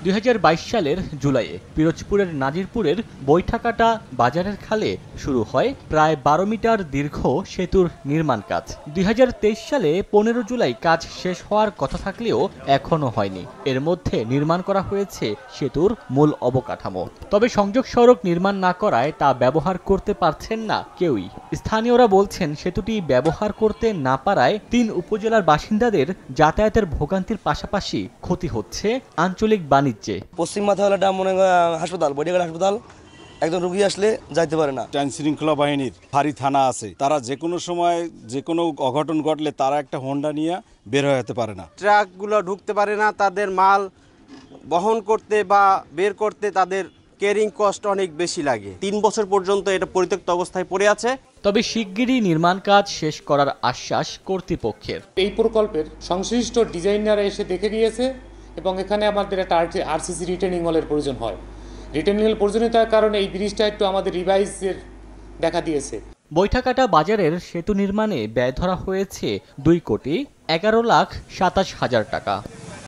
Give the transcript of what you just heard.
2022 সালের জুলাইয়ে পিরোজপুরের নাজিরপুরের বৈঠাকাটা বাজারের খালে শুরু হয় প্রায় 12 মিটার দীর্ঘ সেতুর নির্মাণ কাজ। 2023 সালে 15 জুলাই কাজ শেষ হওয়ার কথা থাকলেও এখনও হয়নি। এর মধ্যে নির্মাণ করা হয়েছে সেতুর মূল অবকাঠামো। তবে সংযোগ সড়ক নির্মাণ না করায় তা ব্যবহার করতে পারছেন না কেউই। স্থানীয়রা বলছেন সেতুটি ব্যবহার করতে না পারায় 3 উপজেলার বাসিন্দাদের যাতায়াতের ভোগান্তির পাশাপাশি ক্ষতি হচ্ছে আঞ্চলিক বাণিজ্যে। পশ্চিম মাথাওয়ালাটা মনে হাসপাতাল, বৈঠাকাটা হাসপাতাল, একজন রোগী আসলে যাইতে পারে না। আইন শৃঙ্খলা বাহিনীর ফাঁড়ি থানা আছে, তারা যে কোনো সময় যে কোনো অঘটন ঘটলে তারা একটা হোন্ডা নিয়ে বের হয়ে যেতে পারে না। ট্রাকগুলো ঢুকতে পারে না, তাদের মাল বহন করতে বা বের করতে তাদের ক্যারিং কস্ট অনেক বেশি লাগে। 3 বছর পর্যন্ত এটা পরিত্যক্ত অবস্থায় পড়ে আছে। তবে শিগগিরই নির্মাণ কাজ শেষ করার আশ্বাস কর্তৃপক্ষের। এই প্রকল্পের সংশ্লিষ্ট ডিজাইনাররা এসে দেখে গিয়েছে এবং এখানে আমাদের একটা আরসিসি রিটেনিং ওয়ালের প্রয়োজন হয়। রিটেনিং ওয়াল প্রয়োজনীয়তার কারণে এই ব্রিজটা একটু আমাদের রিভাইজের দেখা দিয়েছে। বৈঠাকাটা বাজারের সেতু নির্মাণে ব্যয় ধরা হয়েছে 2,11,27,000 টাকা।